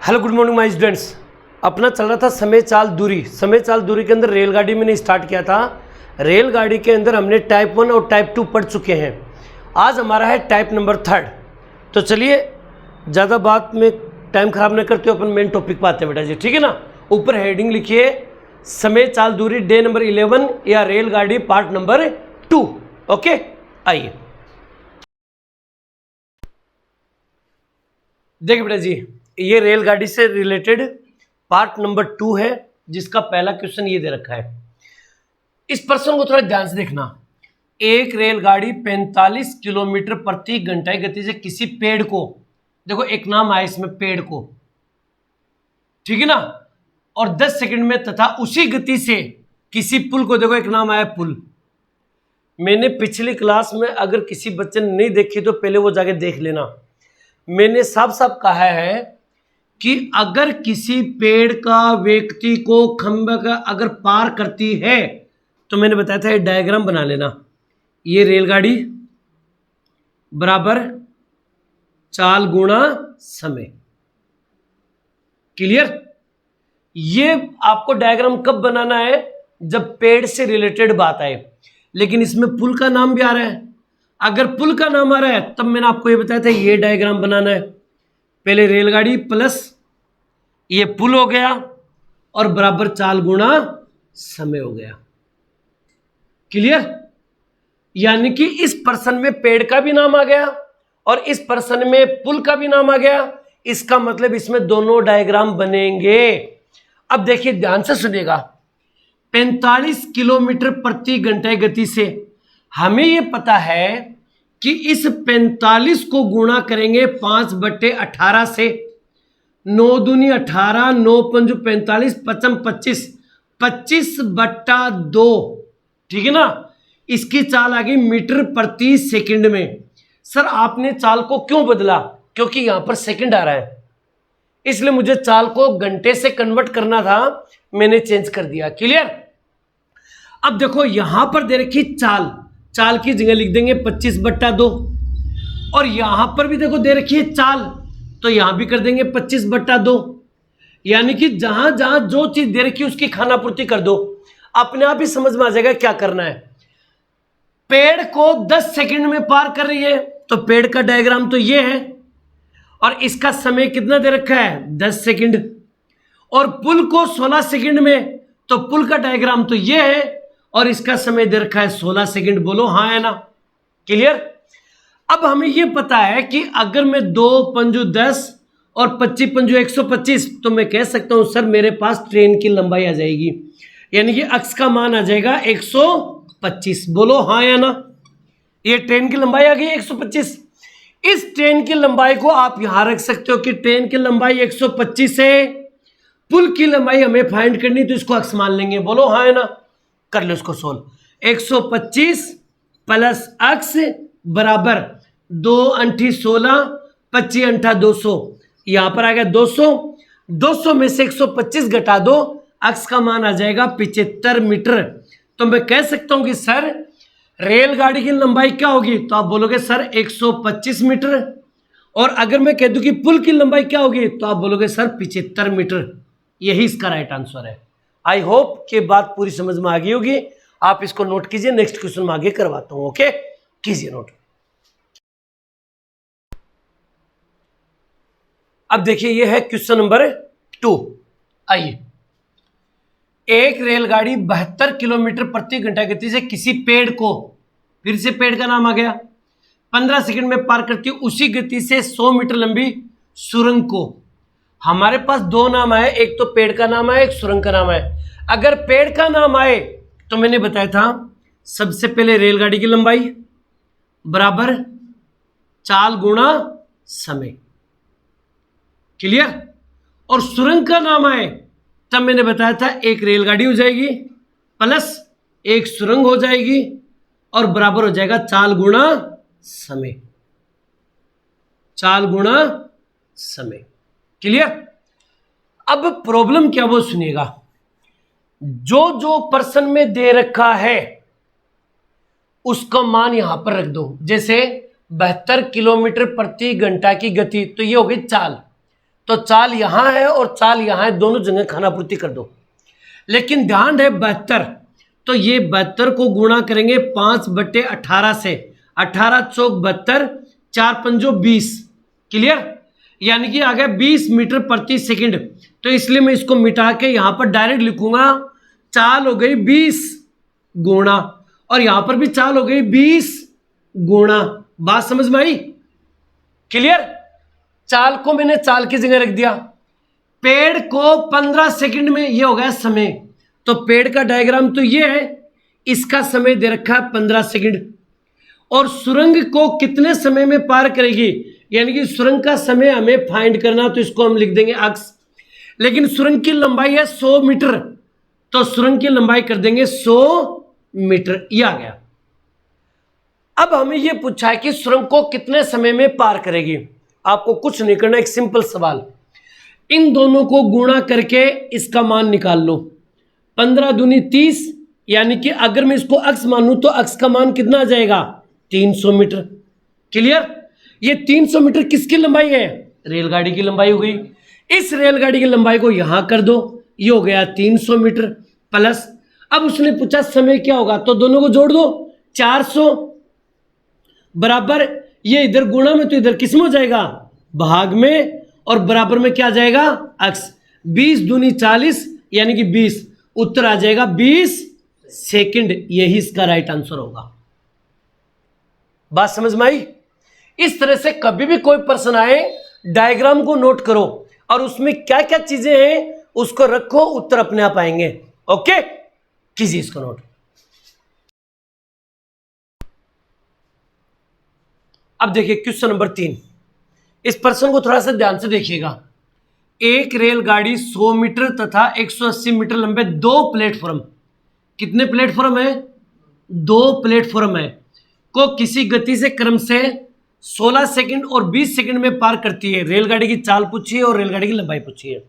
Hello good morning my students. अपना चल रहा था समय चाल दूरी। समय चाल दूरी के अंदर रेलगाड़ी मैंने स्टार्ट किया था। रेलगाड़ी के अंदर हमने टाइप 1 और टाइप 2 पढ़ चुके हैं। आज हमारा है टाइप नंबर 3। तो चलिए ज़्यादा बात में टाइम ख़राब न करते हुए अपन मेन टॉपिक पर आते हैं बेटा जी, ठीक है ना। ऊपर हेडिंग लिखिए समय चाल दूरी डे नंबर 11 या रेलगाड़ी पार्ट नंबर 2। ओके, आइए देखिए बेटा जी, ये रेलगाड़ी से रिलेटेड पार्ट नंबर 2 है, जिसका पहला क्वेश्चन ये दे रखा है। इस प्रश्न को थोड़ा ध्यान से देखना। एक रेलगाड़ी 45 किलोमीटर प्रति घंटा की गति से किसी पेड़ को, देखो एक नाम आया इसमें पेड़ को, ठीक है ना, और 10 सेकंड में तथा उसी गति से किसी पुल को, देखो एक नाम आया पुल। मैंने पिछली क्लास में, अगर किसी बच्चे ने नहीं देखी तो पहले वो जाके देख लेना। मैंने साफ साफ कहा है कि अगर किसी पेड़ का व्यक्ति को खंभे का अगर पार करती है तो मैंने बताया था ये डायग्राम बना लेना। ये रेलगाड़ी बराबर चाल गुणा समय। क्लियर? ये आपको डायग्राम कब बनाना है? जब पेड़ से रिलेटेड बात आए। लेकिन इसमें पुल का नाम भी आ रहा है। अगर पुल का नाम आ रहा है तब मैंने आपको ये बताया था ये डायग्राम बनाना है। पहले रेलगाड़ी प्लस ये पुल हो गया और बराबर चाल गुणा समय हो गया। क्लियर? यानी कि इस पर्सन में पेड़ का भी नाम आ गया और इस पर्सन में पुल का भी नाम आ गया। इसका मतलब इसमें दोनों डायग्राम बनेंगे। अब देखिए ध्यान से सुनिएगा। 45 किलोमीटर प्रति घंटे गति से हमें यह पता है कि इस 45 को गुणा करेंगे 5/18 से। 9 दूनी 18, 9 पंजू 45, 55 25, 25/2, ठीक है ना। इसकी चाल आ गई मीटर प्रति सेकंड में। सर आपने चाल को क्यों बदला? क्योंकि यहां पर सेकंड आ रहा है, इसलिए मुझे चाल को घंटे से कन्वर्ट करना था, मैंने चेंज कर दिया। क्लियर? अब देखो यहां पर दे रखी चाल, चाल की जगह लिख देंगे 25/2 और यहां पर भी देखो दे रखी है चाल, तो यहां भी कर देंगे 25/2। यानी कि जहां जहां जो चीज दे रखी है उसकी खानापूर्ति कर दो, अपने आप ही समझ में आ जाएगा क्या करना है। पेड़ को 10 सेकंड में पार कर रही है तो पेड़ का डायग्राम तो ये है और इसका समय कितना दे रखा है 10 सेकंड, और पुल को 16 सेकंड में, तो पुल का डायग्राम तो ये है और इसका समय दे रखा है 16 सेकंड। बोलो हाँ है ना? क्लियर? अब हमें यह पता है कि अगर मैं 2 पंजू 10 और 25 पंजू 125, तो मैं कह सकता हूं सर मेरे पास ट्रेन की लंबाई आ जाएगी, यानी कि अक्स का मान आ जाएगा 125। बोलो हाँ या ना? ये ट्रेन की लंबाई आ गई 125। इस ट्रेन की लंबाई को आप यहां रख सकते हो कि ट्रेन की लंबाई 125 है, पुल की लंबाई हमें फाइंड करनी, तो इसको अक्स मान लेंगे। बोलो हाँ है ना? कर लो इसको सोल्व। 125 प्लस अक्स बराबर 2 अंठी 16, 25 अंठा 200, यहां पर आ गया 200। 200 में से 125 घटा दो, अक्स का मान आ जाएगा 75 मीटर। तो मैं कह सकता हूं कि सर रेलगाड़ी की लंबाई क्या होगी? तो आप बोलोगे सर 125 मीटर। और अगर मैं कह दूं कि पुल की लंबाई क्या होगी, तो आप बोलोगे सर 75 मीटर। यही इसका राइट आंसर है। आई होप कि बात पूरी समझ में आ गई होगी। आप इसको नोट कीजिए, नेक्स्ट क्वेश्चन में आगे करवाता हूं। ओके, कीजिए नोट। अब देखिए ये है क्वेश्चन नंबर 2। आइए, एक रेलगाड़ी 72 किलोमीटर प्रति घंटा गति से किसी पेड़ को, फिर से पेड़ का नाम आ गया, 15 सेकंड में पार करती उसी गति से 100 मीटर लंबी सुरंग को। हमारे पास दो नाम आए, एक तो पेड़ का नाम आया, एक सुरंग का नाम आया। अगर पेड़ का नाम आए तो मैंने बताया था सबसे पहले रेलगाड़ी की लंबाई बराबर चाल गुणा समय। क्लियर? और सुरंग का नाम आए तब मैंने बताया था एक रेलगाड़ी हो जाएगी प्लस एक सुरंग हो जाएगी और बराबर हो जाएगा चाल गुणा समय। चाल गुणा समय। क्लियर? अब प्रॉब्लम क्या वो सुनिएगा। जो जो पर्सन में दे रखा है उसका मान यहां पर रख दो। जैसे 72 किलोमीटर प्रति घंटा की गति, तो ये हो गई चाल, तो चाल यहां है और चाल यहां है, दोनों जगह खानापूर्ति कर दो। लेकिन ध्यान है 72, तो ये 72 को गुणा करेंगे 5/18 से, 18 चौक 72, 4 पंजो 20, क्लियर, यानी कि आ गया 20 मीटर प्रति सेकंड। तो इसलिए मैं इसको मिटा के यहां पर डायरेक्ट लिखूंगा, चाल हो गई 20 गुणा, और यहां पर भी चाल हो गई 20 गुणा। बात समझ में आई, क्लियर। चाल को मैंने चाल की जगह रख दिया, पेड़ को 15 सेकंड में, ये हो गया समय। तो पेड़ का डायग्राम तो ये है, इसका समय दे रखा है 15 सेकंड। और सुरंग को कितने समय में पार करेगी, यानी कि सुरंग का समय हमें फाइंड करना, तो इसको हम लिख देंगे अक्स। लेकिन सुरंग की लंबाई है 100 मीटर, तो सुरंग की लंबाई कर देंगे 100 मीटर, ये आ गया। अब हमें यह पूछा है कि सुरंग को कितने समय में पार करेगी। आपको कुछ नहीं करना, एक सिंपल सवाल, इन दोनों को गुणा करके इसका मान निकाल लो। 15 दूनी 30, यानी कि अगर मैं इसको अक्स मानूं तो अक्स का मान कितना आ जाएगा, 300 मीटर, क्लियर। ये 300 मीटर किसकी लंबाई है, रेलगाड़ी की लंबाई हो गई। इस रेलगाड़ी की लंबाई को यहां कर दो, ये हो गया 300 मीटर प्लस, अब उसने पूछा समय क्या होगा, तो दोनों को जोड़ दो, 400 बराबर, ये इधर गुणा में तो इधर किस में हो जाएगा, भाग में, और बराबर में क्या आ जाएगा, अक्स। 20 दूनी 40, यानी कि 20, उत्तर आ जाएगा 20 सेकंड, यही इसका राइट आंसर होगा। बात समझ में आई। इस तरह से कभी भी कोई प्रश्न आए, डायग्राम को नोट करो और उसमें क्या क्या चीजें हैं उसको रखो, उत्तर अपने आप आएंगे। ओके, कीजिए इसको नोट। अब देखिए क्वेश्चन नंबर 3, इस प्रश्न को थोड़ा सा ध्यान से देखिएगा। एक रेलगाड़ी 100 मीटर तथा 180 मीटर लंबे 2 प्लेटफॉर्म, कितने प्लेटफॉर्म है, 2 प्लेटफॉर्म है, को किसी गति से क्रम से 16 सेकंड और 20 सेकंड में पार करती है। रेलगाड़ी की चाल पूछी है और रेलगाड़ी की लंबाई पूछी है।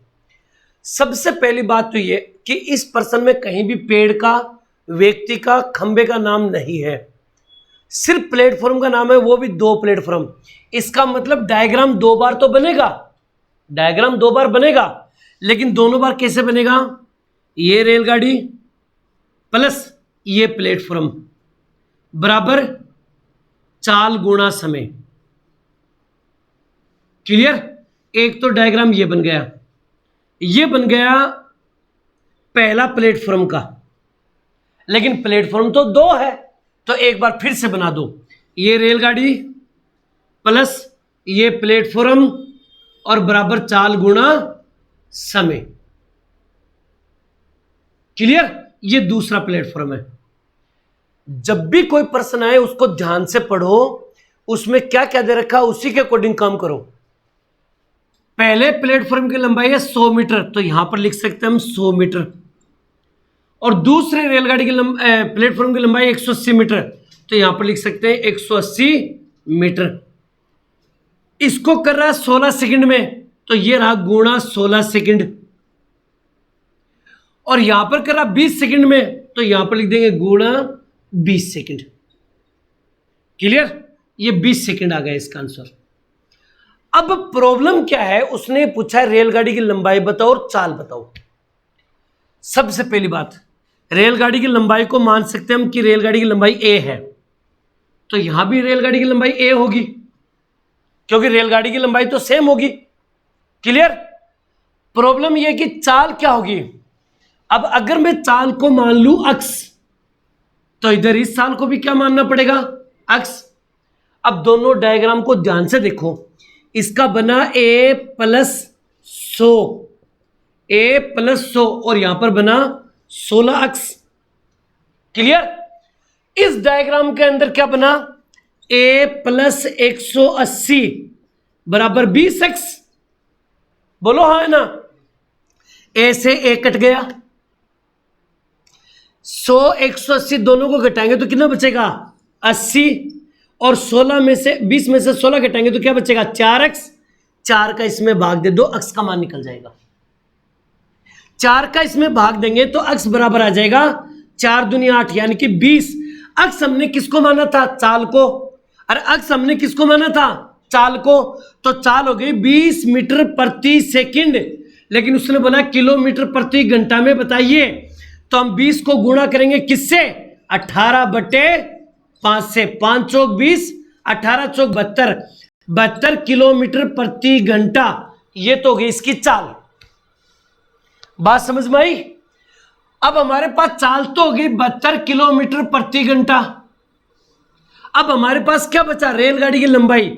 सबसे पहली बात तो ये कि इस प्रश्न में कहीं भी पेड़ का, व्यक्ति का, खंबे का नाम नहीं है, सिर्फ प्लेटफॉर्म का नाम है, वो भी 2 प्लेटफॉर्म। इसका मतलब डायग्राम 2 बार तो बनेगा, डायग्राम 2 बार बनेगा, लेकिन दोनों बार कैसे बनेगा, ये रेलगाड़ी प्लस ये प्लेटफॉर्म बराबर चाल गुणा समय, क्लियर। एक तो डायग्राम ये बन गया, ये बन गया पहला प्लेटफॉर्म का, लेकिन प्लेटफॉर्म तो 2 है, तो एक बार फिर से बना दो, ये रेलगाड़ी प्लस ये प्लेटफॉर्म और बराबर चाल गुणा समय, क्लियर। ये दूसरा प्लेटफॉर्म है। जब भी कोई प्रश्न आए उसको ध्यान से पढ़ो, उसमें क्या क्या दे रखा उसी के अकॉर्डिंग काम करो। पहले प्लेटफॉर्म की लंबाई है 100 मीटर, तो यहां पर लिख सकते हैं हम 100 मीटर, और दूसरे रेलगाड़ी की प्लेटफॉर्म की लंबाई 180 मीटर, तो यहां पर लिख सकते हैं 180 मीटर। इसको कर रहा है 16 सेकंड में, तो ये रहा गुणा 16 सेकंड, और यहां पर कर रहा 20 सेकंड में, तो यहां पर लिख देंगे गुणा 20 सेकंड, क्लियर। ये 20 सेकंड आ गया इसका आंसर। अब प्रॉब्लम क्या है, उसने पूछा रेलगाड़ी की लंबाई बताओ और चाल बताओ। सबसे पहली बात, रेलगाड़ी की लंबाई को मान सकते हैं हम कि रेलगाड़ी की लंबाई a है, तो यहां भी रेलगाड़ी की लंबाई a होगी, क्योंकि रेलगाड़ी की लंबाई तो सेम होगी, क्लियर। प्रॉब्लम यह कि चाल क्या होगी। अब अगर मैं चाल को मान लूं अक्स, तो इधर इस चाल को भी क्या मानना पड़ेगा, अक्स। अब दोनों डायग्राम को ध्यान से देखो, इसका बना a प्लस 100 और यहां पर बना 16 अक्स, क्लियर। इस डायग्राम के अंदर क्या बना, a प्लस 180 बराबर 20 अक्स, बोलो हाँ है ना। a से a कट गया, 100 180 दोनों को घटाएंगे तो कितना बचेगा 80, और 16 में से 20 में से 16 घटाएंगे तो क्या बचेगा 4 अक्स। 4 का इसमें भाग दे दो, अक्स का मान निकल जाएगा। 4 का इसमें भाग देंगे तो अक्स बराबर आ जाएगा 4 दूनी 8, यानी कि 20। अक्स हमने किसको माना था, चाल को, और अक्स हमने किसको माना था, चाल को, तो चाल हो गई 20 मीटर प्रति सेकंड, लेकिन उसने बोला किलोमीटर प्रति घंटा में बताइए, तो हम 20 को गुणा करेंगे किससे, 18/5 से, 5 चौक 20, 18 चौक 72, 72 किलोमीटर प्रति घंटा। ये तो होगी इसकी चाल। बात समझ में आई? अब हमारे पास चाल तो होगी 72 किलोमीटर प्रति घंटा। अब हमारे पास क्या बचा, रेलगाड़ी की लंबाई।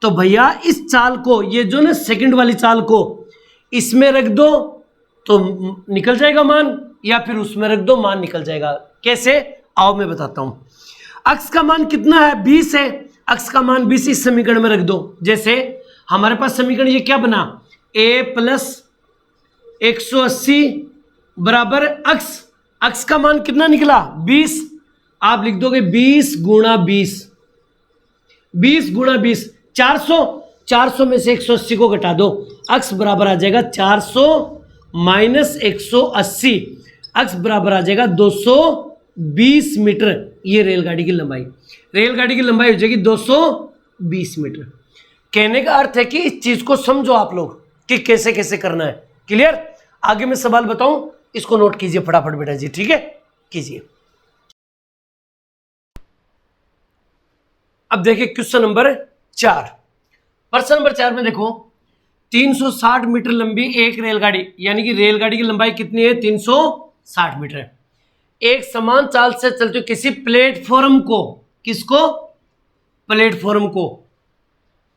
तो भैया इस चाल को, ये जो ना सेकंड वाली चाल को इसमें रख दो तो निकल जाएगा मान, या फिर उसमें रख दो मान निकल जाएगा। कैसे, आओ मैं बताता हूं। अक्स का मान कितना है, 20 है, अक्स का मान 20 इस समीकरण में रख दो। जैसे हमारे पास समीकरण ये क्या बना, a + 180 बराबर अक्स का मान कितना निकला, 20। आप लिख दोगे 20 गुणा 20, 20 गुणा 20, 400 में से 180 को घटा दो, अक्स बराबर आ जाएगा 400 माइनस 180, अक्स बराबर आ जाएगा 220 मीटर। ये रेलगाड़ी की लंबाई, रेलगाड़ी की लंबाई हो जाएगी 220 मीटर। कहने का अर्थ है कि इस चीज को समझो आप लोग कि कैसे कैसे करना है। क्लियर? आगे मैं सवाल बताऊं, इसको नोट कीजिए फटाफट बेटा जी, ठीक है, कीजिए। अब देखिए क्वेश्चन नंबर 4। प्रश्न नंबर 4 में देखो 360 मीटर लंबी एक रेलगाड़ी, यानी कि रेलगाड़ी की लंबाई कितनी है, 360 मीटर, एक समान चाल से चलते हुए किसी प्लेटफॉर्म को, किसको, प्लेटफॉर्म को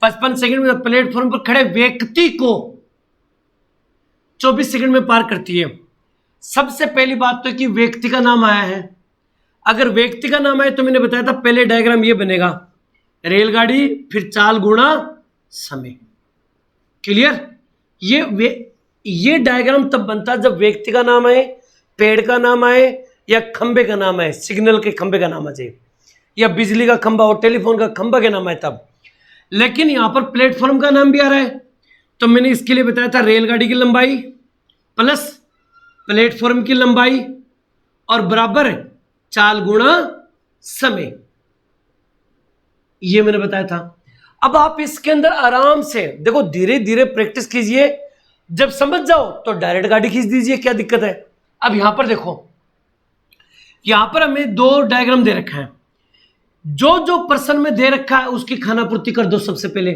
55 सेकंड में प्लेटफॉर्म पर खड़े व्यक्ति को 24 सेकंड में पार करती है। सबसे पहली बात तो कि व्यक्ति का नाम आया है। अगर व्यक्ति का नाम आए तो मैंने बताया था पहले डायग्राम ये बनेगा, रेलगाड़ी फिर चाल गुणा समय। क्लियर? ये डायग्राम तब बनता है जब व्यक्ति का नाम आए, पेड़ का नाम आए, या खंबे का नाम आए, सिग्नल के खंबे का नाम आ जाए, या बिजली का खंबा और टेलीफोन का खंबा के नाम आए तब। लेकिन यहां पर प्लेटफॉर्म का नाम भी आ रहा है, तो मैंने इसके लिए बताया था रेलगाड़ी की लंबाई प्लस प्लेटफॉर्म की लंबाई और बराबर चाल गुणा समय, ये मैंने बताया था। अब आप इसके अंदर आराम से देखो, धीरे धीरे प्रैक्टिस कीजिए, जब समझ जाओ तो डायरेक्ट गाड़ी खींच दीजिए, क्या दिक्कत है। अब यहां पर देखो, यहां पर हमें 2 डायग्राम दे रखा है, जो जो प्रश्न में दे रखा है उसकी खानापूर्ति कर दो। सबसे पहले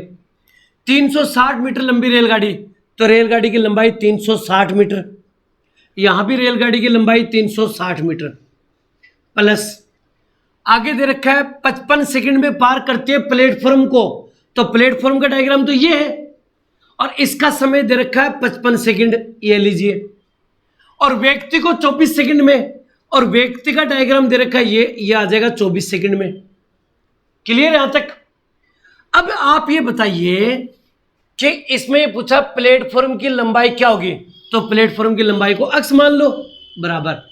360 मीटर लंबी रेलगाड़ी, तो रेलगाड़ी की लंबाई 360 मीटर, यहां भी रेलगाड़ी की लंबाई 360 मीटर, प्लस आगे दे रखा है 55 सेकंड में पार करती है प्लेटफॉर्म को, तो प्लेटफॉर्म का डायग्राम तो ये है, और इसका समय दे रखा है 55 सेकंड, ये लीजिए, और व्यक्ति को 24 सेकंड में, और व्यक्ति का डायग्राम दे रखा है ये आ जाएगा 24 सेकंड में। क्लियर यहां तक? अब आप ये बताइए कि इसमें पूछा प्लेटफॉर्म की लंबाई क्या होगी, तो प्लेटफॉर्म की लंबाई को अक्स मान लो बराबर।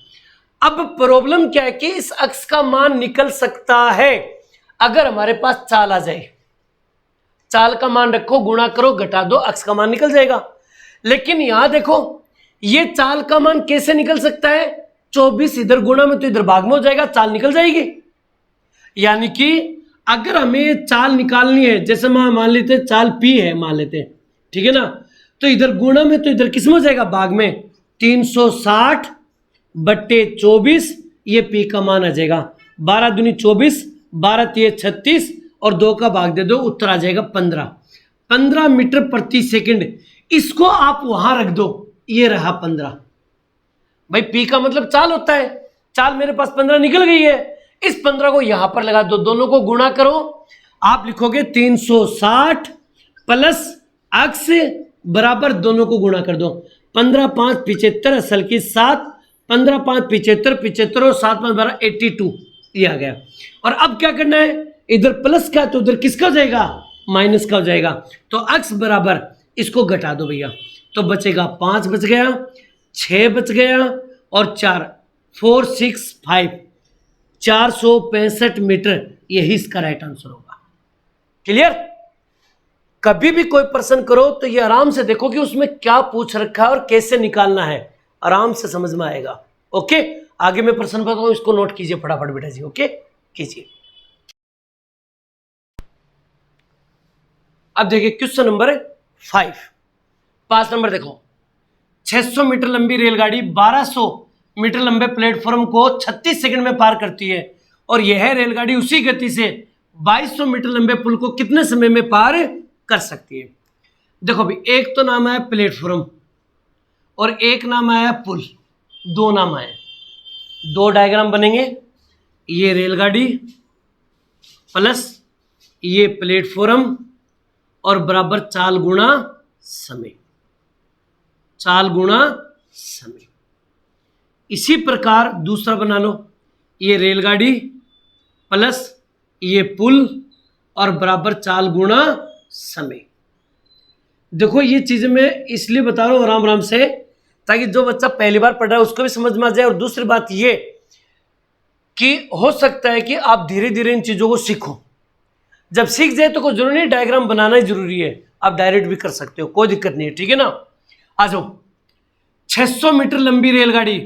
अब प्रॉब्लम क्या है कि इस अक्स का मान निकल सकता है अगर हमारे पास चाल आ जाए। चाल का मान रखो, गुणा करो, घटा दो, अक्स का मान निकल जाएगा। लेकिन यहां देखो, ये चाल का मान कैसे निकल सकता है, 24 इधर गुणा में तो इधर भाग में हो जाएगा, चाल निकल जाएगी। यानी कि अगर हमें चाल निकालनी है, जैसे मान लेते हैं चाल पी है, मान लेते हैं, ठीक है ना, तो इधर गुणा में तो इधर किस में हो जाएगा, भाग में, 360/24, ये पी का मान आ जाएगा 12 दूनी 24, 12 तिये 36 और 2 का भाग दे दो, उत्तर आ जाएगा 15 मीटर प्रति सेकंड। इसको आप वहां रख दो, ये रहा 15। भाई पी का मतलब चाल होता है, चाल मेरे पास 15 निकल गई है, इस 15 को यहां पर लगा दो, दोनों को गुणा करो, आप लिखोगे 360 प्लस अक्स बराबर, दोनों को गुणा कर दो, 15 5 75 असल की 7, 15 5 75 75 और 7 5 12 82, ये आ गया। और अब क्या करना है, इधर प्लस का तो उधर किसका हो जाएगा, माइनस का हो जाएगा, तो अक्स बराबर इसको घटा दो भैया, तो बचेगा 5 बच गया, 6 बच गया और 4, 4 6 5, 465 मीटर, यही इसका राइट आंसर होगा। क्लियर? कभी भी कोई प्रश्न करो तो ये आराम से देखो कि उसमें क्या पूछ रखा है और कैसे निकालना है, आराम से समझ में आएगा। ओके, आगे मैं प्रश्न बताऊं, इसको नोट कीजिए फटाफट बेटा जी। ओके, कीजिए। अब देखिए क्वेश्चन नंबर 5, 5 नंबर देखो। 600 मीटर लंबी रेलगाड़ी 1200 मीटर लंबे प्लेटफॉर्म को 36 सेकंड में पार करती है और यह रेलगाड़ी उसी गति से 2200 मीटर लंबे पुल को कितने समय में पार कर सकती है। देखो भाई, एक तो नाम है प्लेटफॉर्म और एक नाम आया पुल, दो नाम आए, दो डायग्राम बनेंगे। ये रेलगाड़ी प्लस ये प्लेटफॉर्म और बराबर चाल गुणा समय, चाल गुणा समय। इसी प्रकार दूसरा बना लो, ये रेलगाड़ी प्लस ये पुल और बराबर चाल गुणा समय। देखो ये चीजें मैं इसलिए बता रहा हूं आराम आराम से, ताकि जो बच्चा पहली बार पढ़ रहा है उसको भी समझ में आ जाए। और दूसरी बात ये कि हो सकता है कि आप धीरे धीरे इन चीजों को सीखो, जब सीख जाए तो कोई जरूरी नहीं डायग्राम बनाना ही जरूरी है, आप डायरेक्ट भी कर सकते हो, कोई दिक्कत नहीं है, ठीक है ना। आ जाओ, 600 मीटर लंबी रेलगाड़ी,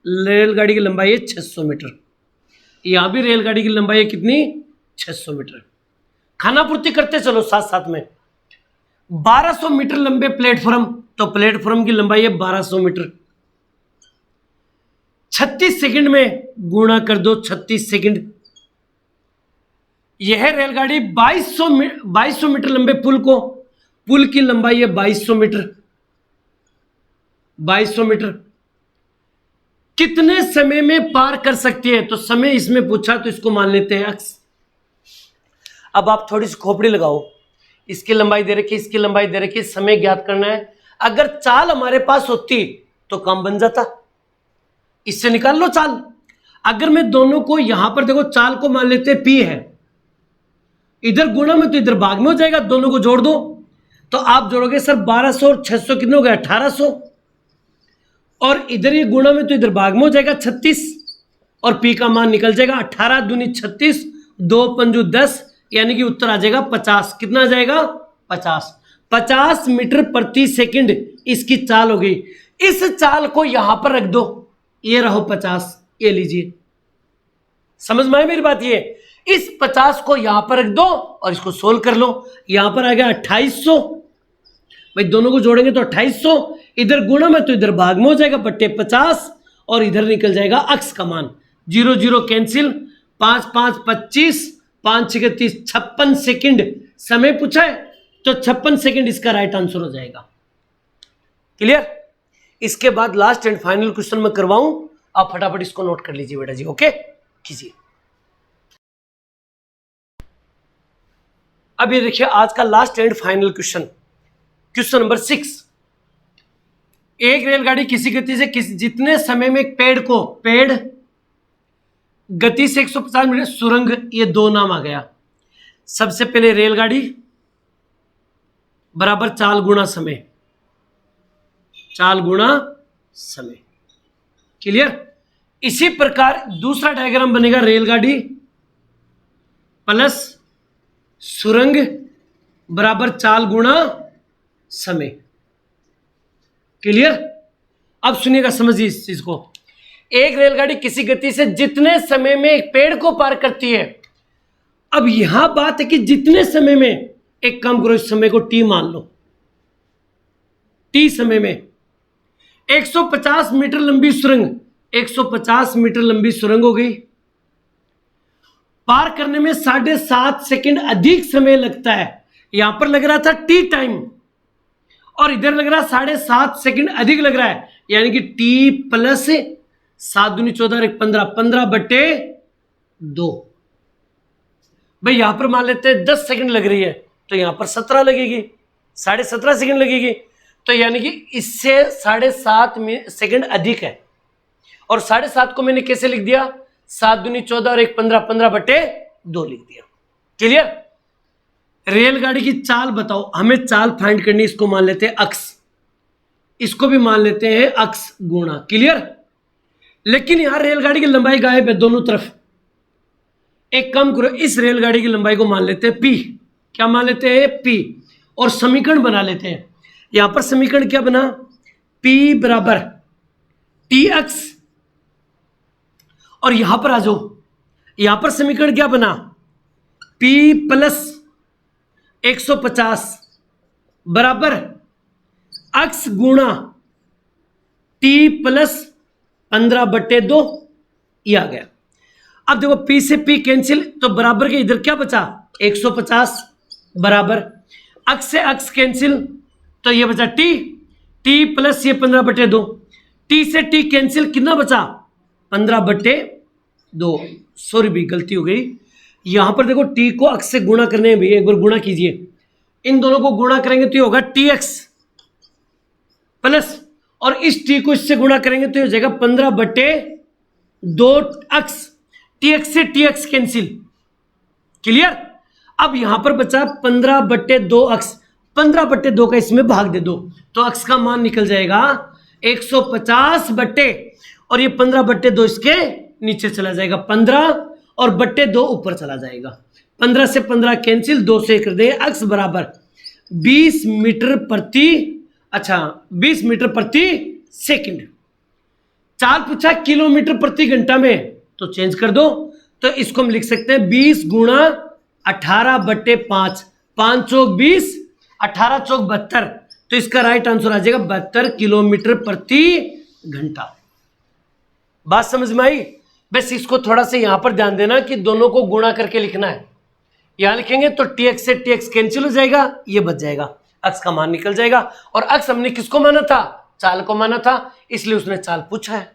रेलगाड़ी की लंबाई है 600 मीटर, यहां भी रेलगाड़ी की लंबाई है कितनी, 600 मीटर। खानापूर्ति करते चलो साथ साथ में। 1200 मीटर लंबे प्लेटफॉर्म, तो प्लेटफॉर्म की लंबाई है 1200 मीटर। 36 सेकंड में गुणा कर दो, 36 सेकंड। यह रेलगाड़ी 2200 मीटर लंबे पुल को, पुल की लंबाई है 2200 मीटर, 2200 मीटर कितने समय में पार कर सकती है। तो समय इसमें पूछा तो इसको मान लेते हैं अक्स। अब आप थोड़ी सी खोपड़ी लगाओ, इसकी लंबाई दे रखी, इसकी लंबाई दे रखी, समय ज्ञात करना है। अगर चाल हमारे पास होती तो काम बन जाता, इससे निकाल लो चाल। अगर मैं दोनों को यहां पर देखो, चाल को मान लेते हैं P है, इधर गुणा में तो इधर भाग में हो जाएगा, दोनों को जोड़ दो। तो आप जोड़ोगे सर 1200 और 600 कितने हो गए, 1800, और इधर ये गुणा में तो इधर भाग में हो जाएगा 36, और P का मान निकल जाएगा 18 दूनी 36, 2 पंजू 10, यानी कि उत्तर आ जाएगा 50। कितना आ जाएगा, 50 मीटर प्रति सेकंड इसकी चाल हो गई। इस चाल को यहां पर रख दो, ये रहो 50, ये लीजिए, समझ में आई मेरी बात। ये इस 50 को यहां पर रख दो और इसको सोल्व कर लो। यहां पर आ गया 2800, भाई दोनों को जोड़ेंगे तो 2800, इधर गुणा में तो इधर भाग में हो जाएगा बट्टे 50, और इधर निकल जाएगा अक्स का मान। 0 0 कैंसिल, 5 5 25, 5 6 30, 56 सेकंड समय पूछा है, तो 56 सेकंड इसका राइट आंसर हो जाएगा। क्लियर। इसके बाद लास्ट एंड फाइनल क्वेश्चन में करवाऊं, आप फटाफट इसको नोट कर लीजिए बेटा जी, ओके कीजिए। अब ये देखिए आज का last and final question, question number 6। एक रेलगाड़ी किसी गति से जितने समय में एक पेड़ गति से 150 मीटर, सुरंग, ये दो नाम आ गया। सबसे पहले रेलगाड़ी बराबर चाल गुणा समय, चाल गुणा समय। क्लियर। इसी प्रकार दूसरा डायग्राम बनेगा, रेलगाड़ी प्लस सुरंग बराबर चाल गुणा समय। क्लियर। अब सुनिएगा, समझिए इस चीज को। एक रेलगाड़ी किसी गति से जितने समय में एक पेड़ को पार करती है। अब यहां बात है कि जितने समय में, एक काम करो, इस समय को टी मान लो, टी समय में 150 मीटर लंबी सुरंग, 150 मीटर लंबी सुरंग हो गई। पार करने में 7.5 सेकंड अधिक समय लगता है। यहां पर लग रहा था टी टाइम, और इधर लग रहा 7.5 सेकंड अधिक लग रहा है, यानी कि टी प्लस 7 दूनी 14 1 15, 15 बटे 2। भाई यहां पर मान लेते हैं 10 सेकंड लग रही है, तो यहां पर 17 लगेगी, 17.5 सेकंड लगेगी। तो यानी कि इससे 7.5 सेकंड अधिक है। और 7.5 को मैंने कैसे लिख दिया, 7 दूनी 14 और 1 15, 15 बटे 2 लिख दिया। क्लियर। रेलगाड़ी की चाल बताओ, हमें चाल फाइंड करनी, इसको मान लेते हैं अक्स, इसको भी मान लेते हैं अक्स गुणा। क्लियर। लेकिन यहां रेलगाड़ी की लंबाई गायब है दोनों तरफ। एक काम करो, इस रेलगाड़ी की लंबाई को मान लेते हैं पी। क्या मान लेते हैं, पी, और समीकरण बना लेते हैं। यहां पर समीकरण क्या बना, P बराबर टी एक्स, और यहां पर आ जाओ, यहां पर समीकरण क्या बना, P प्लस 150 बराबर अक्स गुणा टी प्लस 15/2, ये आ गया। अब देखो P से P कैंसिल, तो बराबर के इधर क्या बचा 150, बराबर अक्स से अक्स कैंसिल, तो ये बचा टी प्लस ये 15/2, टी से टी कैंसिल, कितना बचा 15/2। सॉरी भी गलती हो गई, यहां पर देखो टी को अक्स से गुणा करने में भी एक बार गुणा कीजिए, इन दोनों को गुणा करेंगे तो ये होगा टीएक्स प्लस, और इस टी को इससे गुणा करेंगे तो ये हो जाएगा 15/2 अक्स, टीएक्स से टीएक्स कैंसिल, क्लियर। अब यहां पर बचा 15/2 अक्स, 15/2 का इसमें भाग दे दो तो अक्स का मान निकल जाएगा 150 और ये 15/2 इसके नीचे चला जाएगा 15 और 2 ऊपर चला जाएगा, 15 से 15 कैंसिल, 2 से कर देंगे अक्स बराबर 20 मीटर प्रति, अच्छा 20 मीटर प्रति सेकंड। चाल पूछा किलोमीटर प्रति घंटा में तो चेंज कर दो, तो इसको हम लिख सकते हैं 20 गुणा 18/5, 5 चौक 20, 18 चौक 72, तो इसका राइट आंसर आ जाएगा 72 किलोमीटर प्रति घंटा। बात समझ में आई? बस इसको थोड़ा सा यहां पर ध्यान देना कि दोनों को गुणा करके लिखना है, यहां लिखेंगे तो टीएक्स से टीएक्स कैंसिल हो जाएगा, ये बच जाएगा, अक्स का मान निकल जाएगा। और अक्स हमने किसको माना था, चाल को माना था, इसलिए उसने चाल पूछा है,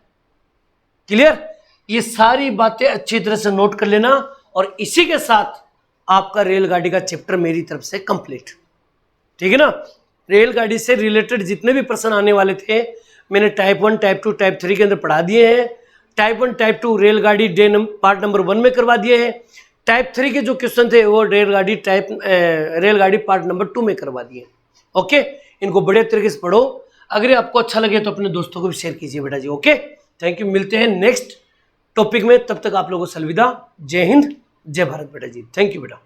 क्लियर। ये सारी बातें अच्छी तरह से नोट कर लेना, और इसी के साथ आपका रेलगाड़ी का चैप्टर मेरी तरफ से कंप्लीट, ठीक है ना। रेलगाड़ी से रिलेटेड जितने भी प्रश्न आने वाले थे मैंने टाइप 1, टाइप 2, टाइप 3 के अंदर पढ़ा दिए हैं। टाइप 1, टाइप 2 रेलगाड़ी पार्ट नंबर 1 में करवा दिए हैं। टाइप 3 के जो क्वेश्चन थे वो रेलगाड़ी पार्ट नंबर 2 में करवा दिए। ओके, इनको बड़े तरीके से पढ़ो। अगर आपको अच्छा लगे तो अपने दोस्तों को भी शेयर कीजिए बेटा जी। ओके, थैंक यू, मिलते हैं नेक्स्ट टॉपिक में, तब तक आप लोगों को अलविदा। जय हिंद, जय भारत बेटा जी, थैंक यू बेटा।